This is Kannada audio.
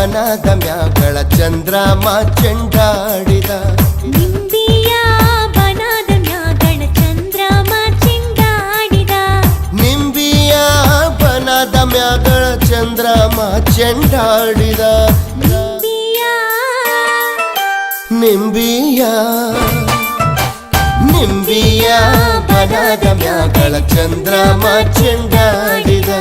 ಬನದ ಮ್ಯಾಗಳ ಚಂದ್ರಮ ಚೆಂಡಾಡಿದ ನಿಂಬಿಯ ಬನದ ಮ್ಯಾಗಳ ಚಂದ್ರಮ ಚೆಂಡಾಡಿದ ನಿಂಬಿಯ ಬನದ ಮ್ಯಾಗಳ ಚಂದ್ರಮ ಚೆಂಡಾಡಿದ ನಿಂಬಿಯ ನಿಂಬಿಯ ಬನದ ಮ್ಯಾಗಳ ಚಂದ್ರಮ ಚೆಂಡಾಡಿದ